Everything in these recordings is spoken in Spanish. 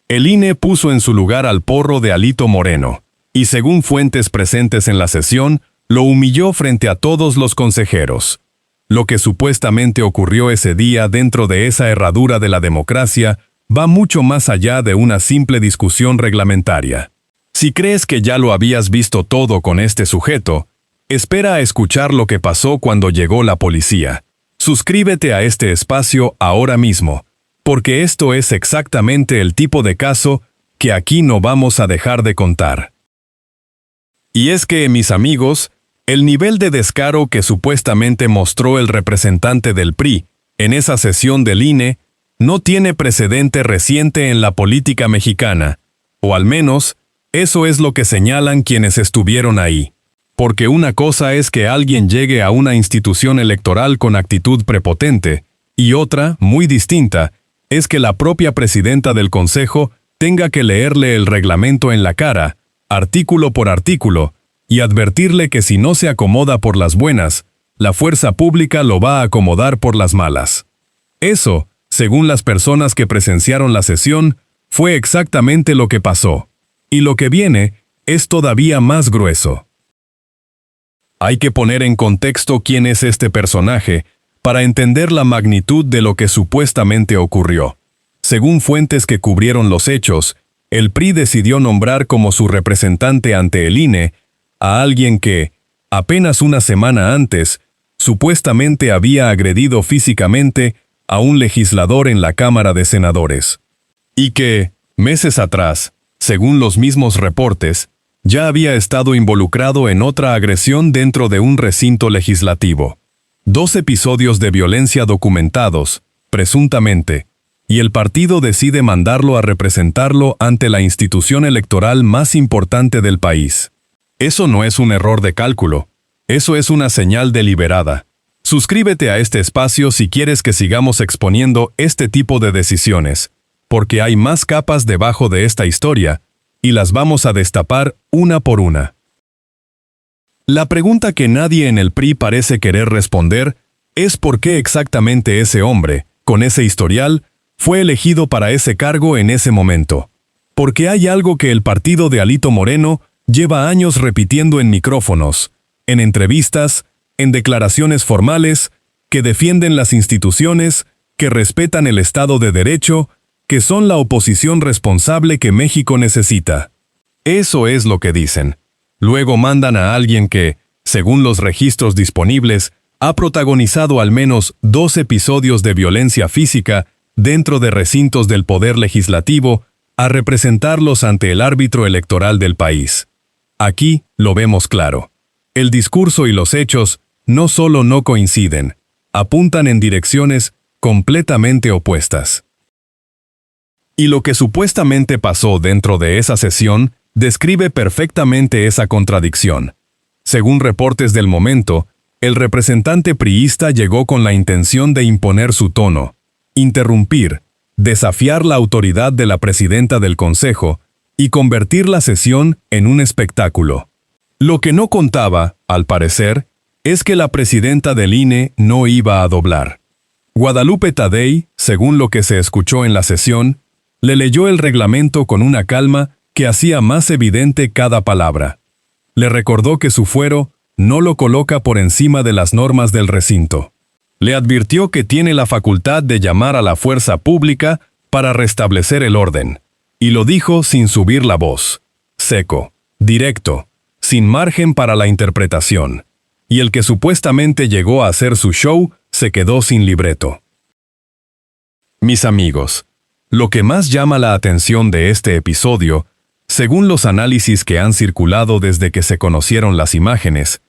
El INE puso en su lugar al porro de Alito Moreno, y según fuentes presentes en la sesión, lo humilló frente a todos los consejeros. Lo que supuestamente ocurrió ese día dentro de esa herradura de la democracia va mucho más allá de una simple discusión reglamentaria. Si crees que ya lo habías visto todo con este sujeto, espera a escuchar lo que pasó cuando llegó la policía. Suscríbete a este espacio ahora mismo, porque esto es exactamente el tipo de caso que aquí no vamos a dejar de contar. Y es que, mis amigos, el nivel de descaro que supuestamente mostró el representante del PRI en esa sesión del INE no tiene precedente reciente en la política mexicana, o al menos, eso es lo que señalan quienes estuvieron ahí. Porque una cosa es que alguien llegue a una institución electoral con actitud prepotente, y otra, muy distinta, es que la propia presidenta del Consejo tenga que leerle el reglamento en la cara, artículo por artículo, y advertirle que si no se acomoda por las buenas, la fuerza pública lo va a acomodar por las malas. Eso, según las personas que presenciaron la sesión, fue exactamente lo que pasó. Y lo que viene es todavía más grueso. Hay que poner en contexto quién es este personaje para entender la magnitud de lo que supuestamente ocurrió. Según fuentes que cubrieron los hechos, el PRI decidió nombrar como su representante ante el INE a alguien que, apenas una semana antes, supuestamente había agredido físicamente a un legislador en la Cámara de Senadores. Y que, meses atrás, según los mismos reportes, ya había estado involucrado en otra agresión dentro de un recinto legislativo. 2 episodios de violencia documentados, presuntamente, y el partido decide mandarlo a representarlo ante la institución electoral más importante del país. Eso no es un error de cálculo, eso es una señal deliberada. Suscríbete a este espacio si quieres que sigamos exponiendo este tipo de decisiones, porque hay más capas debajo de esta historia, y las vamos a destapar una por una. La pregunta que nadie en el PRI parece querer responder es por qué exactamente ese hombre, con ese historial, fue elegido para ese cargo en ese momento. Porque hay algo que el partido de Alito Moreno lleva años repitiendo en micrófonos, en entrevistas, en declaraciones formales, que defienden las instituciones, que respetan el Estado de Derecho, que son la oposición responsable que México necesita. Eso es lo que dicen. Luego mandan a alguien que, según los registros disponibles, ha protagonizado al menos 2 episodios de violencia física dentro de recintos del Poder Legislativo a representarlos ante el árbitro electoral del país. Aquí lo vemos claro. El discurso y los hechos no solo no coinciden, apuntan en direcciones completamente opuestas. Y lo que supuestamente pasó dentro de esa sesión describe perfectamente esa contradicción. Según reportes del momento, el representante priista llegó con la intención de imponer su tono, interrumpir, desafiar la autoridad de la presidenta del Consejo y convertir la sesión en un espectáculo. Lo que no contaba, al parecer, es que la presidenta del INE no iba a doblar. Guadalupe Tadei, según lo que se escuchó en la sesión, le leyó el reglamento con una calma que hacía más evidente cada palabra. Le recordó que su fuero no lo coloca por encima de las normas del recinto. Le advirtió que tiene la facultad de llamar a la fuerza pública para restablecer el orden. Y lo dijo sin subir la voz. Seco, directo, sin margen para la interpretación. Y el que supuestamente llegó a hacer su show se quedó sin libreto. Mis amigos, lo que más llama la atención de este episodio, según los análisis que han circulado desde que se conocieron las imágenes,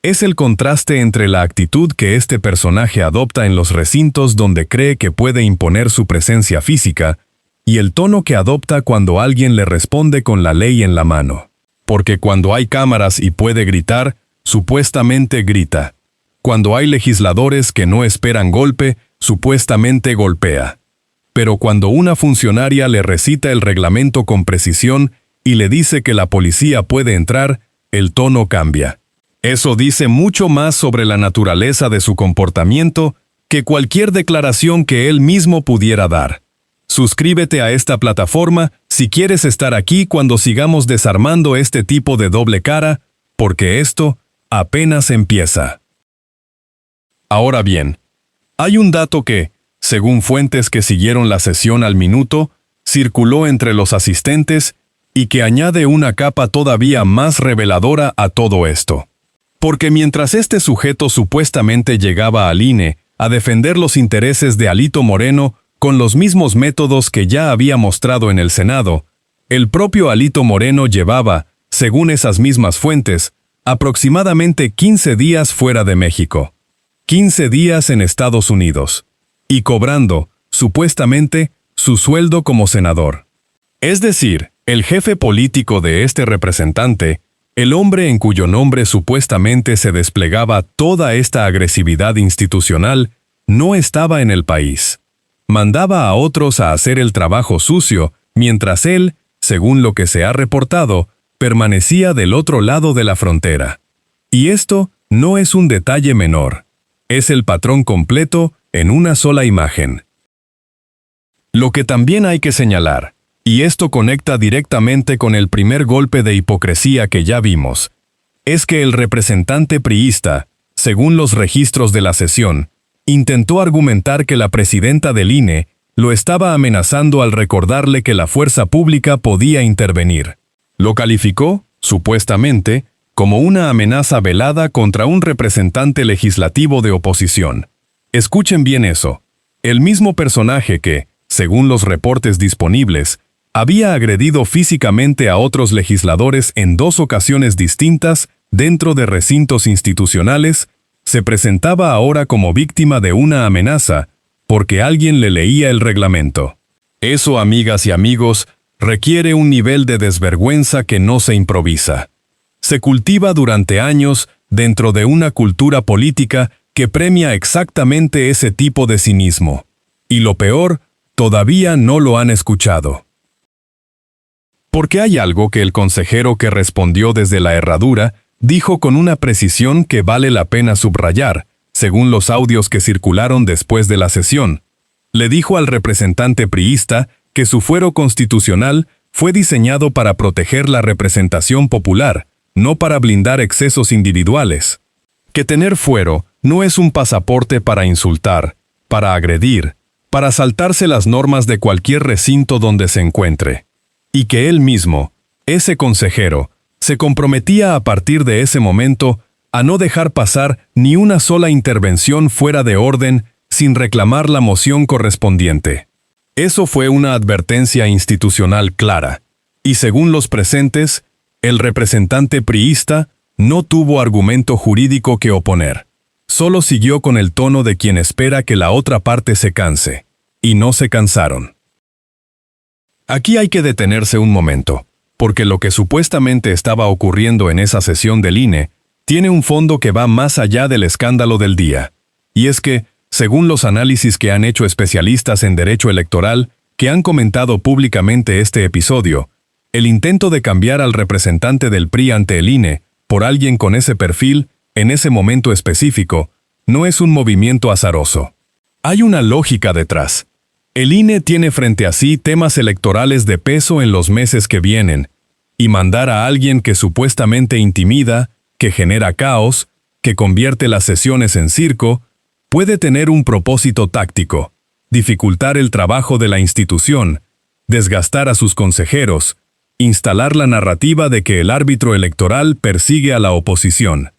es el contraste entre la actitud que este personaje adopta en los recintos donde cree que puede imponer su presencia física y el tono que adopta cuando alguien le responde con la ley en la mano. Porque cuando hay cámaras y puede gritar, supuestamente grita. Cuando hay legisladores que no esperan golpe, supuestamente golpea. Pero cuando una funcionaria le recita el reglamento con precisión y le dice que la policía puede entrar, el tono cambia. Eso dice mucho más sobre la naturaleza de su comportamiento que cualquier declaración que él mismo pudiera dar. Suscríbete a esta plataforma si quieres estar aquí cuando sigamos desarmando este tipo de doble cara, porque esto apenas empieza. Ahora bien, hay un dato que, según fuentes que siguieron la sesión al minuto, circuló entre los asistentes y que añade una capa todavía más reveladora a todo esto. Porque mientras este sujeto supuestamente llegaba al INE a defender los intereses de Alito Moreno con los mismos métodos que ya había mostrado en el Senado, el propio Alito Moreno llevaba, según esas mismas fuentes, aproximadamente 15 días fuera de México, 15 días en Estados Unidos, y cobrando, supuestamente, su sueldo como senador. Es decir, el jefe político de este representante, el hombre en cuyo nombre supuestamente se desplegaba toda esta agresividad institucional, no estaba en el país. Mandaba a otros a hacer el trabajo sucio, mientras él, según lo que se ha reportado, permanecía del otro lado de la frontera. Y esto no es un detalle menor. Es el patrón completo en una sola imagen. Lo que también hay que señalar, y esto conecta directamente con el primer golpe de hipocresía que ya vimos, es que el representante priista, según los registros de la sesión, intentó argumentar que la presidenta del INE lo estaba amenazando al recordarle que la fuerza pública podía intervenir. Lo calificó, supuestamente, como una amenaza velada contra un representante legislativo de oposición. Escuchen bien eso. El mismo personaje que, según los reportes disponibles, había agredido físicamente a otros legisladores en 2 ocasiones distintas dentro de recintos institucionales, se presentaba ahora como víctima de una amenaza porque alguien le leía el reglamento. Eso, amigas y amigos, requiere un nivel de desvergüenza que no se improvisa. Se cultiva durante años dentro de una cultura política que premia exactamente ese tipo de cinismo. Y lo peor, todavía no lo han escuchado. Porque hay algo que el consejero que respondió desde la herradura dijo con una precisión que vale la pena subrayar, según los audios que circularon después de la sesión. Le dijo al representante priista que su fuero constitucional fue diseñado para proteger la representación popular, no para blindar excesos individuales. Que tener fuero no es un pasaporte para insultar, para agredir, para saltarse las normas de cualquier recinto donde se encuentre. Y que él mismo, ese consejero, se comprometía a partir de ese momento a no dejar pasar ni una sola intervención fuera de orden sin reclamar la moción correspondiente. Eso fue una advertencia institucional clara, y según los presentes, el representante priista no tuvo argumento jurídico que oponer. Solo siguió con el tono de quien espera que la otra parte se canse, y no se cansaron. Aquí hay que detenerse un momento, porque lo que supuestamente estaba ocurriendo en esa sesión del INE tiene un fondo que va más allá del escándalo del día. Y es que, según los análisis que han hecho especialistas en derecho electoral, que han comentado públicamente este episodio, el intento de cambiar al representante del PRI ante el INE por alguien con ese perfil, en ese momento específico, no es un movimiento azaroso. Hay una lógica detrás. El INE tiene frente a sí temas electorales de peso en los meses que vienen, y mandar a alguien que supuestamente intimida, que genera caos, que convierte las sesiones en circo, puede tener un propósito táctico: dificultar el trabajo de la institución, desgastar a sus consejeros, instalar la narrativa de que el árbitro electoral persigue a la oposición.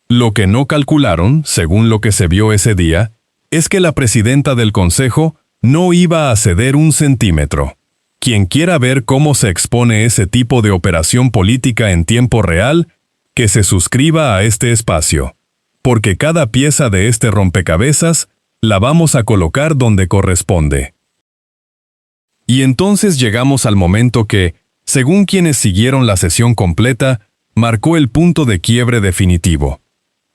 Lo que no calcularon, según lo que se vio ese día, es que la presidenta del Consejo no iba a ceder un centímetro. Quien quiera ver cómo se expone ese tipo de operación política en tiempo real, que se suscriba a este espacio, porque cada pieza de este rompecabezas la vamos a colocar donde corresponde. Y entonces llegamos al momento que, según quienes siguieron la sesión completa, marcó el punto de quiebre definitivo.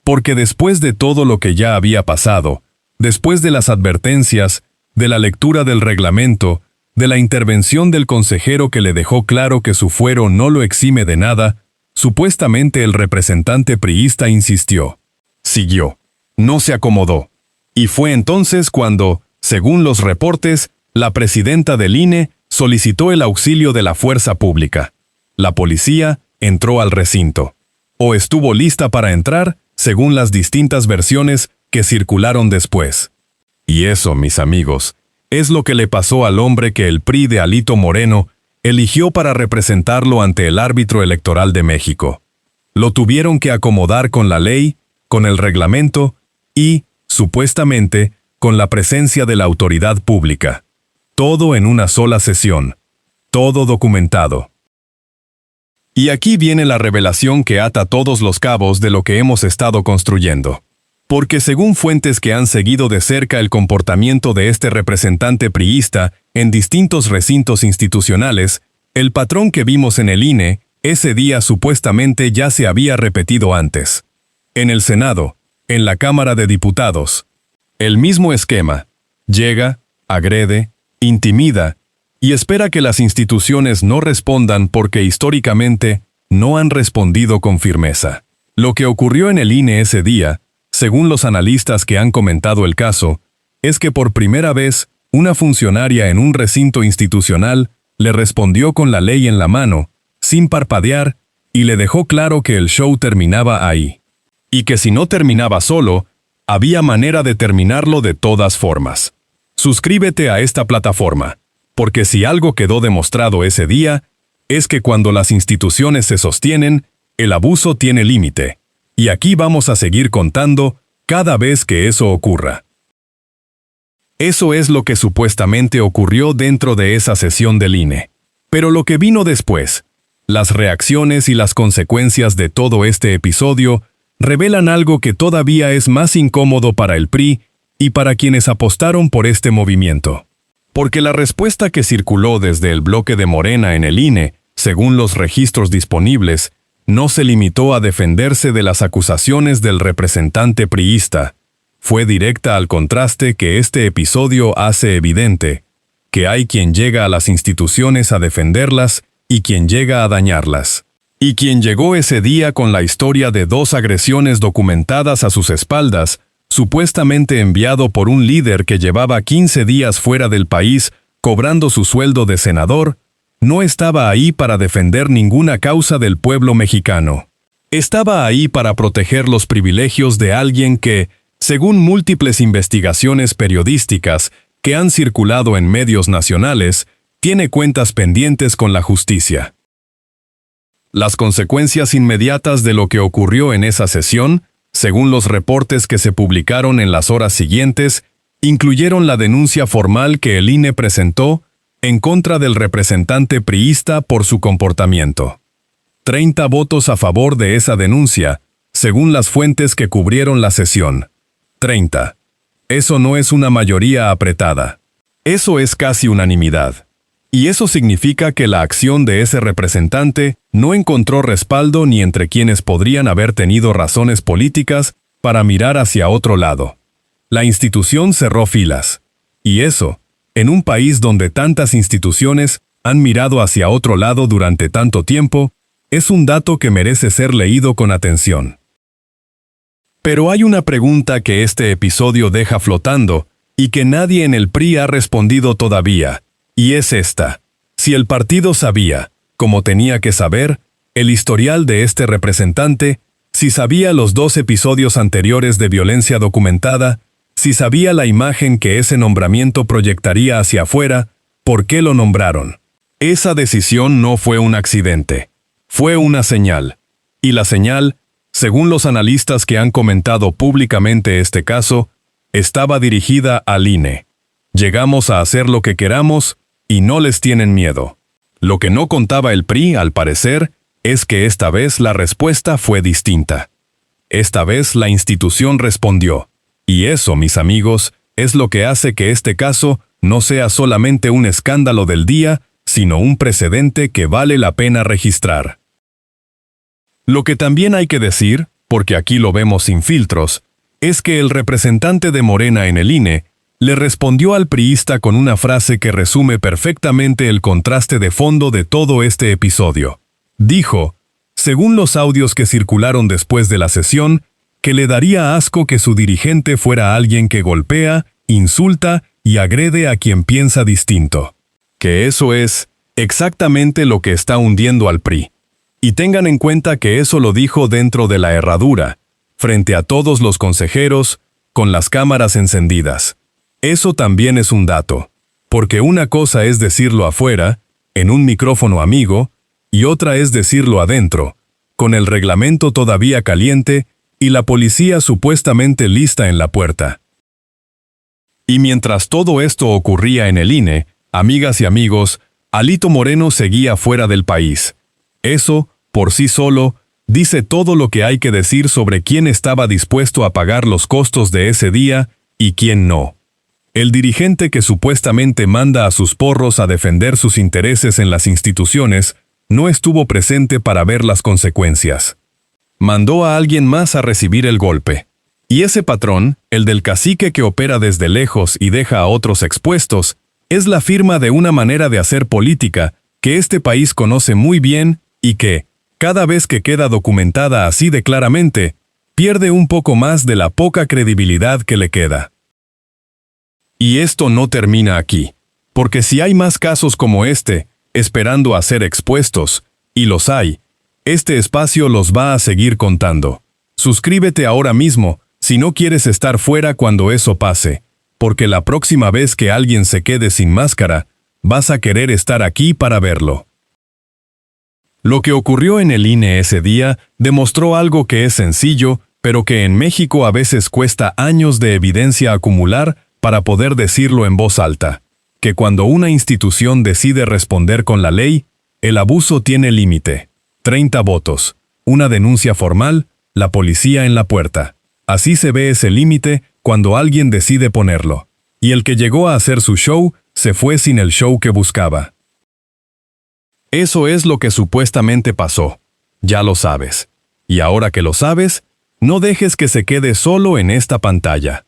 Porque después de todo lo que ya había pasado, después de las advertencias, de la lectura del reglamento, de la intervención del consejero que le dejó claro que su fuero no lo exime de nada, supuestamente el representante priista insistió. Siguió. No se acomodó. Y fue entonces cuando, según los reportes, La presidenta del INE solicitó el auxilio de la fuerza pública. La policía entró al recinto. O estuvo lista para entrar, según las distintas versiones que circularon después. Y eso, mis amigos, es lo que le pasó al hombre que el PRI de Alito Moreno eligió para representarlo ante el árbitro electoral de México. Lo tuvieron que acomodar con la ley, con el reglamento y, supuestamente, con la presencia de la autoridad pública. Todo en una sola sesión. Todo documentado. Y aquí viene la revelación que ata todos los cabos de lo que hemos estado construyendo. Porque según fuentes que han seguido de cerca el comportamiento de este representante priista en distintos recintos institucionales, el patrón que vimos en el INE, ese día supuestamente ya se había repetido antes. En el Senado, en la Cámara de Diputados. El mismo esquema. Llega, agrede, intimida, y espera que las instituciones no respondan porque históricamente no han respondido con firmeza. Lo que ocurrió en el INE ese día, según los analistas que han comentado el caso, es que por primera vez, una funcionaria en un recinto institucional le respondió con la ley en la mano, sin parpadear, y le dejó claro que el show terminaba ahí. Y que si no terminaba solo, había manera de terminarlo de todas formas. Suscríbete a esta plataforma, porque si algo quedó demostrado ese día, es que cuando las instituciones se sostienen, el abuso tiene límite. Y aquí vamos a seguir contando cada vez que eso ocurra. Eso es lo que supuestamente ocurrió dentro de esa sesión del INE. Pero lo que vino después, las reacciones y las consecuencias de todo este episodio, revelan algo que todavía es más incómodo para el PRI y para quienes apostaron por este movimiento. Porque la respuesta que circuló desde el bloque de Morena en el INE, según los registros disponibles, no se limitó a defenderse de las acusaciones del representante priista. Fue directa al contraste que este episodio hace evidente, que hay quien llega a las instituciones a defenderlas y quien llega a dañarlas. Y quien llegó ese día con la historia de 2 agresiones documentadas a sus espaldas, supuestamente enviado por un líder que llevaba 15 días fuera del país cobrando su sueldo de senador, no estaba ahí para defender ninguna causa del pueblo mexicano. Estaba ahí para proteger los privilegios de alguien que, según múltiples investigaciones periodísticas que han circulado en medios nacionales, tiene cuentas pendientes con la justicia. Las consecuencias inmediatas de lo que ocurrió en esa sesión, según los reportes que se publicaron en las horas siguientes, incluyeron la denuncia formal que el INE presentó en contra del representante priista por su comportamiento. 30 votos a favor de esa denuncia, según las fuentes que cubrieron la sesión. 30. Eso no es una mayoría apretada. Eso es casi unanimidad. Y eso significa que la acción de ese representante no encontró respaldo ni entre quienes podrían haber tenido razones políticas para mirar hacia otro lado. La institución cerró filas. Y eso, en un país donde tantas instituciones han mirado hacia otro lado durante tanto tiempo, es un dato que merece ser leído con atención. Pero hay una pregunta que este episodio deja flotando y que nadie en el PRI ha respondido todavía, y es esta. Si el partido sabía, como tenía que saber, el historial de este representante, si sabía los 2 episodios anteriores de violencia documentada, si sabía la imagen que ese nombramiento proyectaría hacia afuera, ¿por qué lo nombraron? Esa decisión no fue un accidente. Fue una señal. Y la señal, según los analistas que han comentado públicamente este caso, estaba dirigida al INE. Llegamos a hacer lo que queramos y no les tienen miedo. Lo que no contaba el PRI, al parecer, es que esta vez la respuesta fue distinta. Esta vez la institución respondió. Y eso, mis amigos, es lo que hace que este caso no sea solamente un escándalo del día, sino un precedente que vale la pena registrar. Lo que también hay que decir, porque aquí lo vemos sin filtros, es que el representante de Morena en el INE le respondió al priista con una frase que resume perfectamente el contraste de fondo de todo este episodio. Dijo, según los audios que circularon después de la sesión, que le daría asco que su dirigente fuera alguien que golpea, insulta y agrede a quien piensa distinto. Que eso es exactamente lo que está hundiendo al PRI. Y tengan en cuenta que eso lo dijo dentro de la herradura, frente a todos los consejeros, con las cámaras encendidas. Eso también es un dato, porque una cosa es decirlo afuera, en un micrófono amigo, y otra es decirlo adentro, con el reglamento todavía caliente y la policía supuestamente lista en la puerta. Y mientras todo esto ocurría en el INE, amigas y amigos, Alito Moreno seguía fuera del país. Eso, por sí solo, dice todo lo que hay que decir sobre quién estaba dispuesto a pagar los costos de ese día y quién no. El dirigente que supuestamente manda a sus porros a defender sus intereses en las instituciones no estuvo presente para ver las consecuencias. Mandó a alguien más a recibir el golpe. Y ese patrón, el del cacique que opera desde lejos y deja a otros expuestos, es la firma de una manera de hacer política que este país conoce muy bien y que, cada vez que queda documentada así de claramente, pierde un poco más de la poca credibilidad que le queda. Y esto no termina aquí, porque si hay más casos como este, esperando a ser expuestos, y los hay, este espacio los va a seguir contando. Suscríbete ahora mismo si no quieres estar fuera cuando eso pase, porque la próxima vez que alguien se quede sin máscara, vas a querer estar aquí para verlo. Lo que ocurrió en el INE ese día demostró algo que es sencillo, pero que en México a veces cuesta años de evidencia acumular para poder decirlo en voz alta, que cuando una institución decide responder con la ley, el abuso tiene límite. 30 votos, una denuncia formal, la policía en la puerta. Así se ve ese límite cuando alguien decide ponerlo. Y el que llegó a hacer su show, se fue sin el show que buscaba. Eso es lo que supuestamente pasó. Ya lo sabes. Y ahora que lo sabes, no dejes que se quede solo en esta pantalla.